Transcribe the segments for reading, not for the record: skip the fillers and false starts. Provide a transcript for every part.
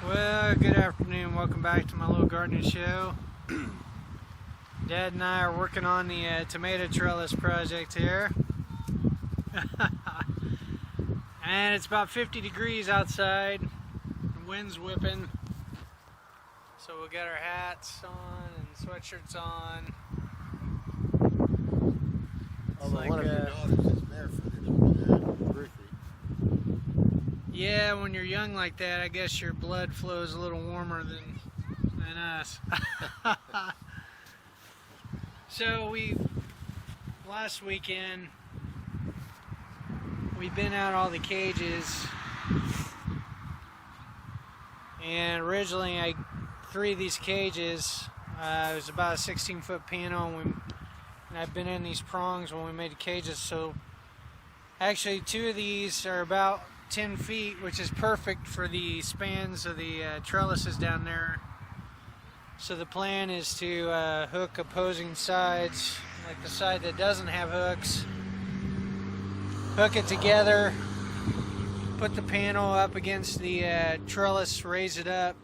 Well, good afternoon. Welcome back to my little gardening show. Dad and I are working on the tomato trellis project here. And it's about 50 degrees outside. The wind's whipping. So we got our hats on and sweatshirts on. Although like, one of your daughters is barefooted, briefly. Yeah, when you're young like that, I guess your blood flows a little warmer than us. So last weekend, we bent out all the cages, and originally 3 of these cages, it was about a 16-foot panel, and I've been in these prongs when we made the cages, so actually 2 of these are about 10 feet, which is perfect for the spans of the trellises down there. So the plan is to hook opposing sides, like the side that doesn't have hooks, hook it together, put the panel up against the trellis, raise it up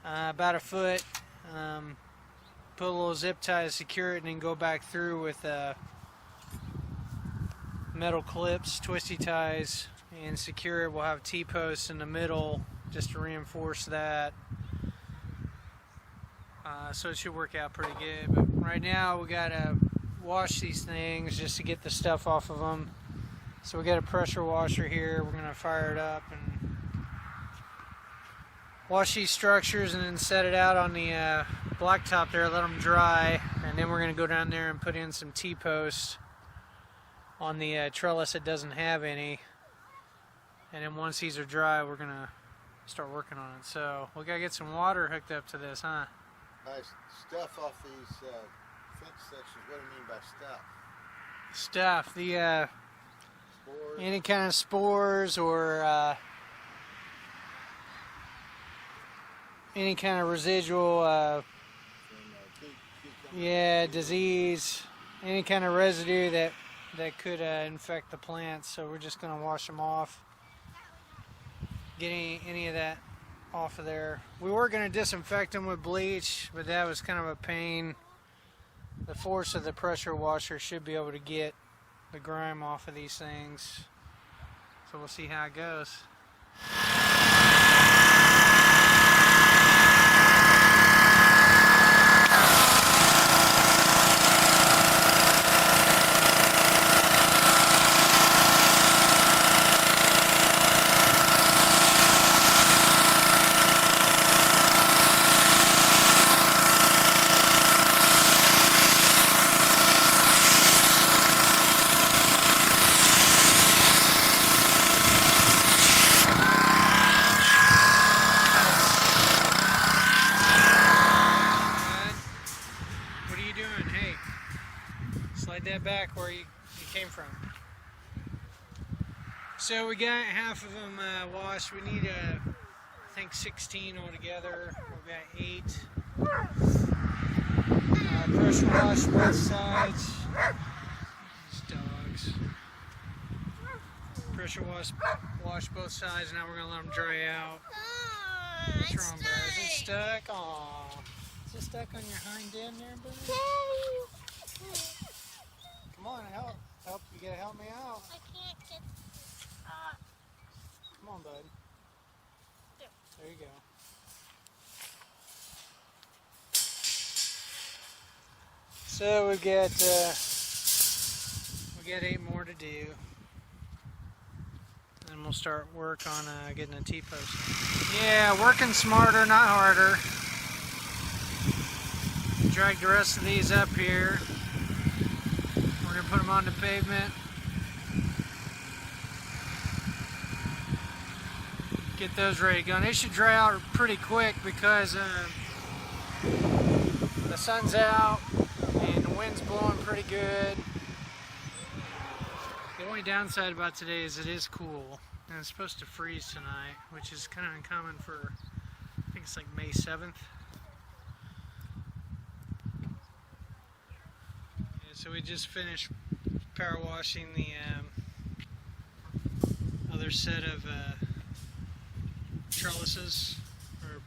about a foot, put a little zip tie to secure it, and then go back through with metal clips, twisty ties, and secure it. We'll have T-posts in the middle just to reinforce that. So it should work out pretty good. But right now we gotta wash these things just to get the stuff off of them. So we got a pressure washer here. We're gonna fire it up and wash these structures and then set it out on the blacktop there, let them dry, and then we're gonna go down there and put in some T-posts on the trellis that doesn't have any. And then once these are dry, we're gonna start working on it. So we gotta get some water hooked up to this, huh? Nice stuff off these fence sections. What do you mean by stuff? Stuff, the Spores? any kind of spores or any kind of residual disease, any kind of residue that could infect the plants. So we're just going to wash them off, get any of that off of there. We were going to disinfect them with bleach, but that was kind of a pain. The force of the pressure washer should be able to get the grime off of these things. So we'll see how it goes. Slide that back where you came from. So we got half of them washed. We need I think 16 altogether. We've got 8. Pressure wash both sides. These dogs. Pressure wash both sides. Now we're gonna let them dry out. What's wrong, bud? Is it stuck? Aww. Is it stuck on your hind end there, buddy? Come on, help! You gotta help me out. I can't get. Come on, bud. There you go. So we got 8 more to do, and we'll start work on getting a T-post. Yeah, working smarter, not harder. Drag the rest of these up here. We're going to put them on the pavement. Get those ready to go. And they should dry out pretty quick because the sun's out and the wind's blowing pretty good. The only downside about today is it is cool. And it's supposed to freeze tonight, which is kind of uncommon for, I think it's like May 7th. So we just finished power washing the other set of trellises or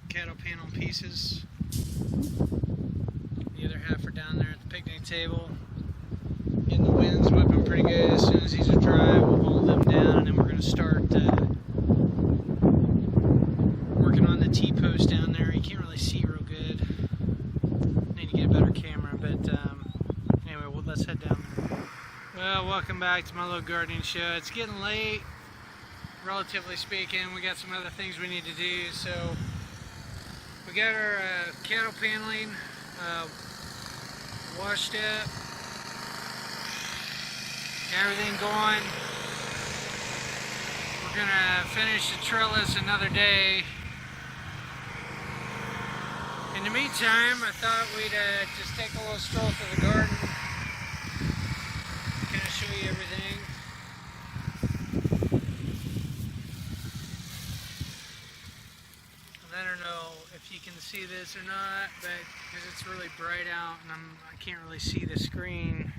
cattle panel pieces. The other half are down there at the picnic table. And the wind's whipping pretty good. As soon as these are dry, we'll hold them down, and then we're going to start working on the T-post down there. You can't really see real good. Need to get a better camera, but anyway, let's head down there. Well, welcome back to my little gardening show. It's getting late, relatively speaking. We got some other things we need to do. So we got our cattle paneling washed up, everything going. We're gonna finish the trellis another day. In the meantime, I thought we'd just take a little stroll through the garden, kind of show you everything. And I don't know if you can see this or not, but because it's really bright out and I can't really see the screen.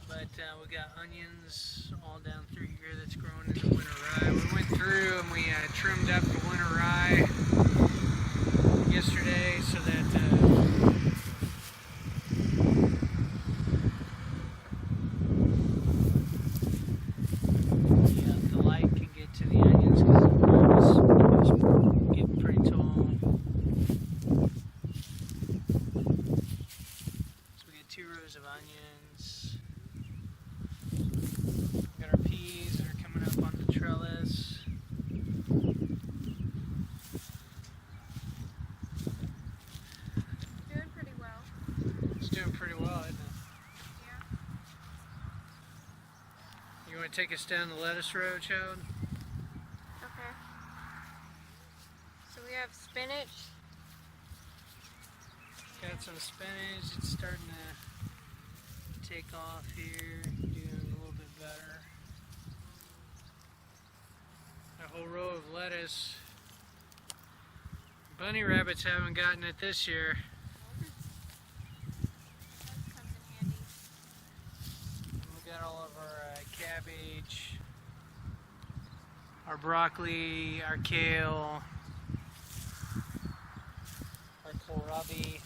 But we got onions all down through here that's growing in the winter rye. We went through and we trimmed up the winter rye yesterday so that the light can get to the onions because it's getting pretty tall. So we got 2 rows of onions. We got our peas that are coming up on the trellis. Doing pretty well. It's doing pretty well, isn't it? Yeah. You want to take us down the lettuce row, child? Okay. So we have spinach. Got some spinach. It's starting to take off here, doing a little bit better. A whole row of lettuce. Bunny rabbits haven't gotten it this year. That comes in handy. We got all of our cabbage, our broccoli, our kale, our kohlrabi.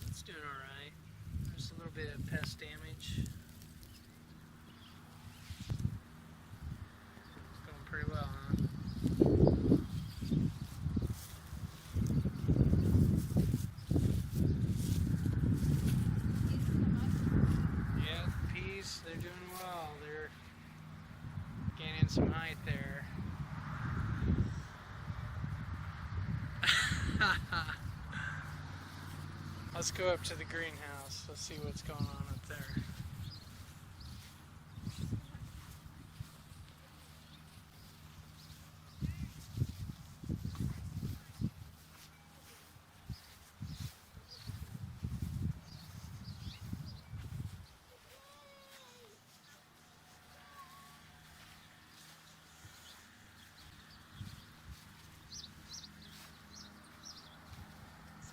It's doing alright. There's a little bit of pest damage. It's going pretty well, huh? Yeah, the peas, they're doing well. They're gaining some height there. Let's go up to the greenhouse. Let's see what's going on up there.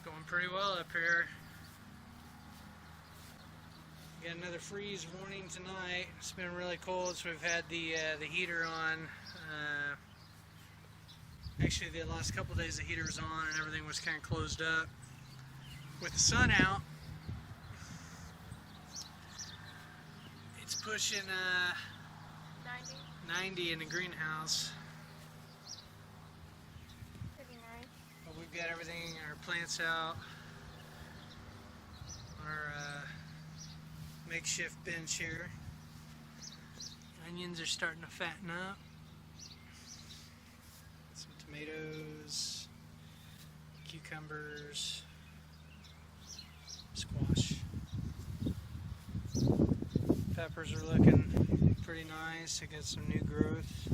Going pretty well up here. We got another freeze warning tonight. It's been really cold, so we've had the heater on. Actually, the last couple days the heater was on and everything was kind of closed up. With the sun out, it's pushing 90 in the greenhouse. But we've got everything, our plants out, our makeshift bench here. Onions are starting to fatten up. Some tomatoes, cucumbers, squash. Peppers are looking pretty nice. I got some new growth.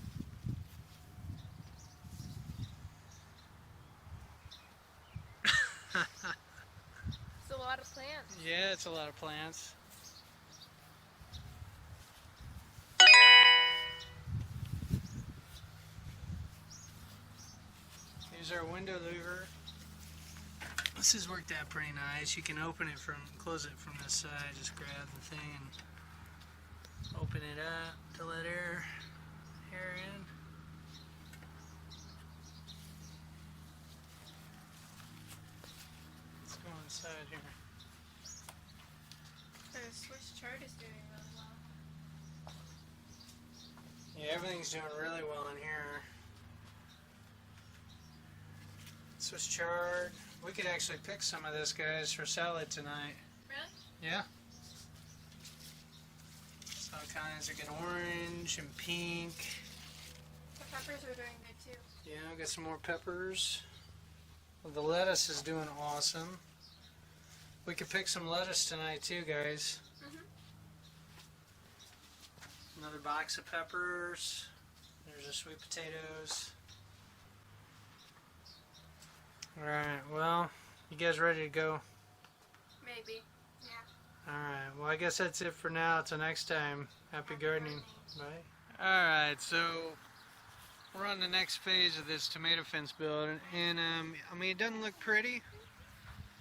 It's a lot of plants. Yeah, it's a lot of plants. Here's our window louver. This has worked out pretty nice. You can close it from this side. Just grab the thing and open it up to let air in. Let's go inside here. The Swiss chart is doing really well. Yeah, everything's doing really well in here. Swiss chard. We could actually pick some of this, guys, for salad tonight. Really? Yeah. It's all kinds of good orange and pink. The peppers are doing good too. Yeah, got some more peppers. Well, the lettuce is doing awesome. We could pick some lettuce tonight too, guys. Another box of peppers. There's the sweet potatoes. Alright, well, you guys ready to go? Maybe. Yeah. Alright, well, I guess that's it for now. Till next time. Happy gardening. Bye. Alright, so we're on the next phase of this tomato fence build. And I mean, it doesn't look pretty,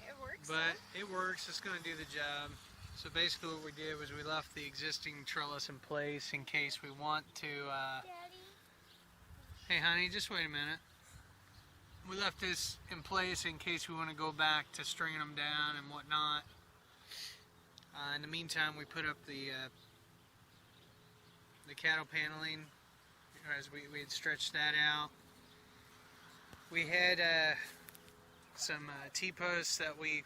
It works. but it works. It's going to do the job. So basically what we did was we left the existing trellis in place in case we want to... Daddy. Hey, honey, just wait a minute. We left this in place in case we want to go back to stringing them down and whatnot. In the meantime, we put up the cattle paneling as we had stretched that out. We had some T-posts that we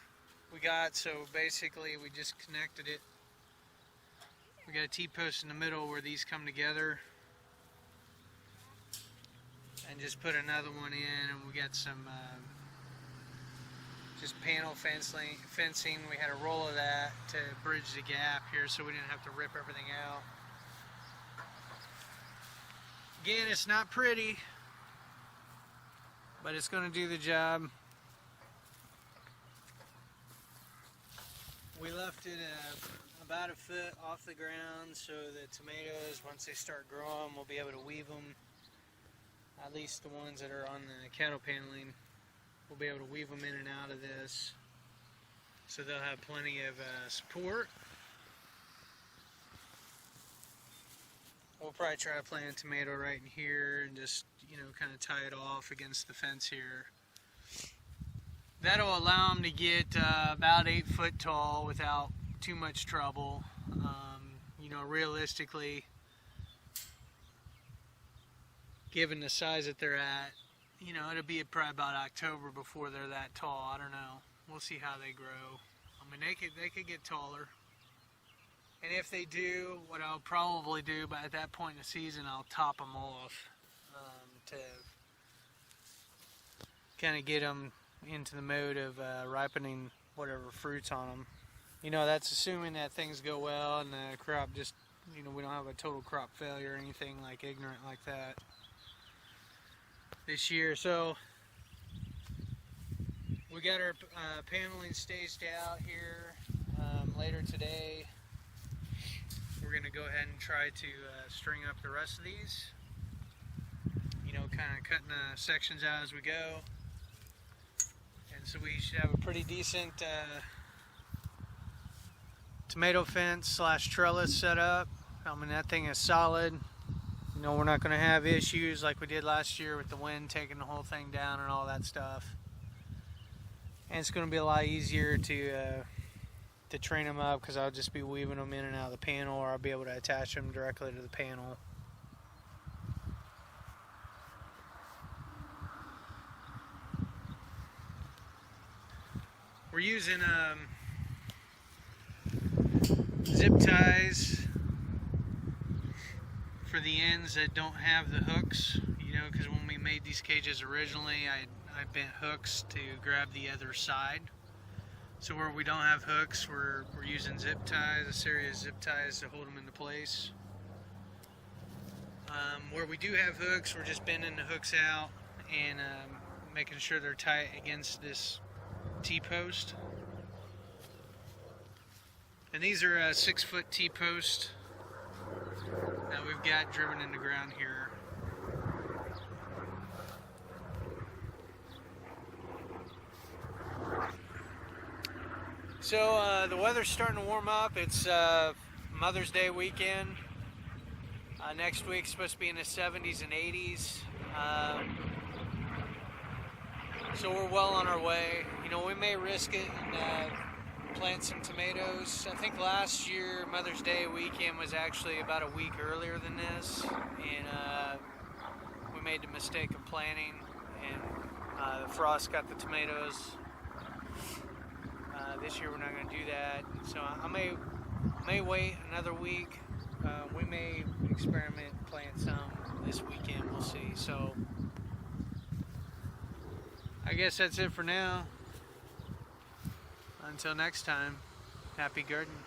got, so basically we just connected it. We got a T-post in the middle where these come together. And just put another one in, and we got some just panel fencing. We had a roll of that to bridge the gap here so we didn't have to rip everything out. Again, it's not pretty, but it's going to do the job. We left it about a foot off the ground so the tomatoes, once they start growing, we'll be able to weave them. At least the ones that are on the cattle paneling, we'll be able to weave them in and out of this, so they'll have plenty of support. We'll probably try to plant a tomato right in here and just, you know, kind of tie it off against the fence here. That'll allow them to get about 8 foot tall without too much trouble. You know, realistically, given the size that they're at, you know, it'll be probably about October before they're that tall. I don't know. We'll see how they grow. I mean, they could get taller. And if they do, what I'll probably do, but at that point in the season, I'll top them off to kind of get them into the mode of ripening whatever fruits on them. You know, that's assuming that things go well and the crop just, you know, we don't have a total crop failure or anything like ignorant like that this year. So we got our paneling staged out here. Later today we're going to go ahead and try to string up the rest of these, you know, kind of cutting the sections out as we go, and so we should have a pretty decent tomato fence / trellis set up. I mean, that thing is solid. You know, we're not going to have issues like we did last year with the wind taking the whole thing down and all that stuff. And it's going to be a lot easier to train them up because I'll just be weaving them in and out of the panel, or I'll be able to attach them directly to the panel. We're using zip ties for the ends that don't have the hooks, you know, because when we made these cages originally, I bent hooks to grab the other side. So where we don't have hooks, we're using zip ties, a series of zip ties to hold them into place. Where we do have hooks, we're just bending the hooks out and making sure they're tight against this T-post. And these are 6 foot T-posts that we've got driven in the ground here. So the weather's starting to warm up. It's Mother's Day weekend. Next week's supposed to be in the 70s and 80s. So we're well on our way. You know, we may risk it and plant some tomatoes. I think last year Mother's Day weekend was actually about a week earlier than this, and we made the mistake of planting, and the frost got the tomatoes. This year we're not going to do that, so I may wait another week. We may experiment, plant some this weekend. We'll see. So I guess that's it for now. Until next time, happy gardening.